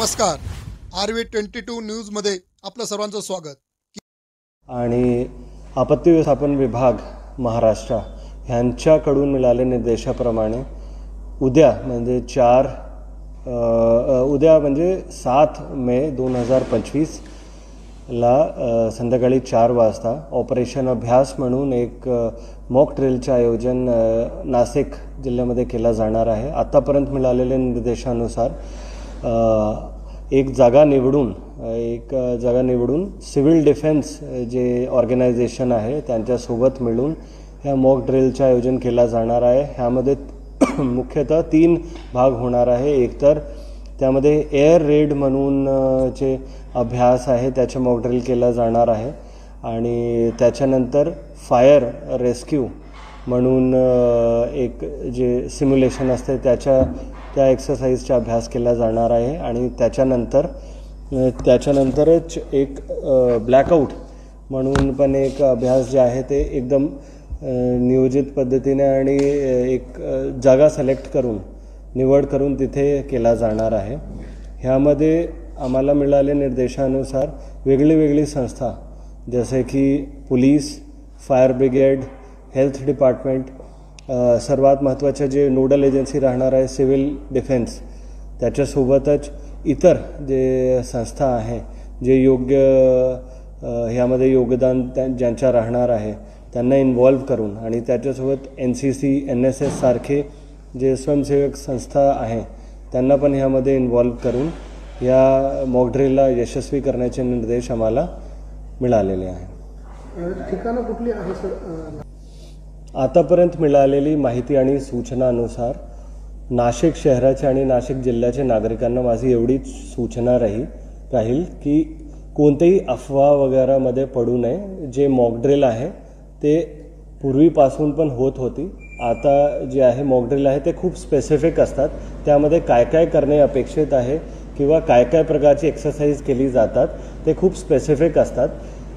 नमस्कार. RV22 न्यूजमध्ये आपलं सर्वांचं स्वागत. आणि आपत्ती व्यवस्थापन विभाग महाराष्ट्र यांच्याकडून मिळालेल्या निर्देशाप्रमाणे उद्या म्हणजे 7 मे 2025 ला संध्याकाळी 4 वाजता ऑपरेशन अभ्यास म्हणून एक मॉक ड्रिलचे आयोजन नाशिक जिल्ह्यामध्ये केला जाणार आहे. आतापर्यंत मिळालेल्या निर्देशानुसार एक जागा निवडून सिव्हिल डिफेन्स जे ऑर्गनायझेशन आहे त्यांच्यासोबत मिळून ह्या मॉक ड्रिलचे आयोजन केला जाणार आहे. ह्यामध्ये मुख्यतः 3 भाग होणार आहे. एक तर त्यामध्ये एअर रेड म्हणून जे अभ्यास आहे त्याचे मॉक ड्रिल केला जाणार आहे आणि त्याच्यानंतर फायर रेस्क्यू म्हणून एक जे सिम्युलेशन असते त्या एक्सरसाइजचा अभ्यास केला जाणार आहे आणि त्याच्यानंतरच एक ब्लॅकआउट म्हणून पण एक अभ्यास जे आहे ते एकदम नियोजित पद्धतीने आणि एक जागा निवड करून तिथे केला जाणार आहे. ह्यामध्ये आम्हाला मिळालेल्या निर्देशानुसार वेगळी संस्था जसे की police, fire brigade, health department, सर्वात महत्त्वाचे जे नोडल एजन्सी राहणार आहे सिव्हिल डिफेन्स, त्याच्यासोबतच इतर जे संस्था आहे जे योग्य ह्यामध्ये योगदान ज्यांच्या राहणार आहे त्यांना इन्व्हॉल्व करून आणि त्याच्यासोबत NCC, NSS सारखे जे स्वयंसेवक संस्था आहे त्यांना पण ह्यामध्ये इन्व्हॉल्व करून या मॉक ड्रिलला यशस्वी करण्याचे निर्देश आम्हाला मिळालेले आहे. ठिकाणं कुठली आहे सर? आतापर्यंत मिळालेली माहिती आणि सूचनानुसार नाशिक शहराचे आणि नाशिक जिल्ह्याच्या नागरिकांना माझी एवढीच सूचना राहील की कोणतेही अफवा वगैरेमध्ये पडू नये. जे मॉक ड्रिल आहे ते पूर्वीपासून पण होती. आता जे आहे मॉक ड्रिल आहे ते खूप स्पेसिफिक असतात. त्यामध्ये काय करणे अपेक्षित आहे किंवा काय प्रकारची एक्सरसाइज केली जातात ते खूप स्पेसिफिक असतात.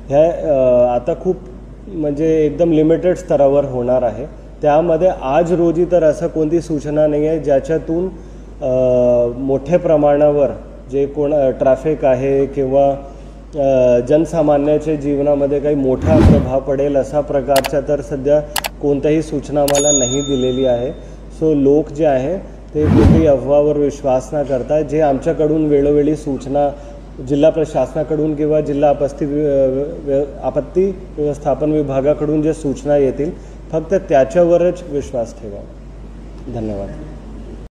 ह्या आता खूप म्हणजे एकदम लिमिटेड स्तरावर होणार आहे. त्यामध्ये आज रोजी तर असं कोणती सूचना नाही आहे ज्याच्यातून मोठ्या प्रमाणावर जे ट्रॅफिक आहे किंवा जनसामान्याच्या जीवनामध्ये काही मोठा प्रभाव पडेल अशा प्रकारच्या तर सध्या कोणत्याही सूचना आम्हाला नाही दिलेली आहे. सो लोक जे आहे ते कुठेही अफवावर विश्वास न करता जे आमच्याकडून वेळोवेळी सूचना जिल्हा प्रशासनाकडून किंवा जिल्हा आपत्ती व्यवस्थापन विभागाकडून जे सूचना येतील फक्त त्याच्यावरच विश्वास ठेवा. धन्यवाद.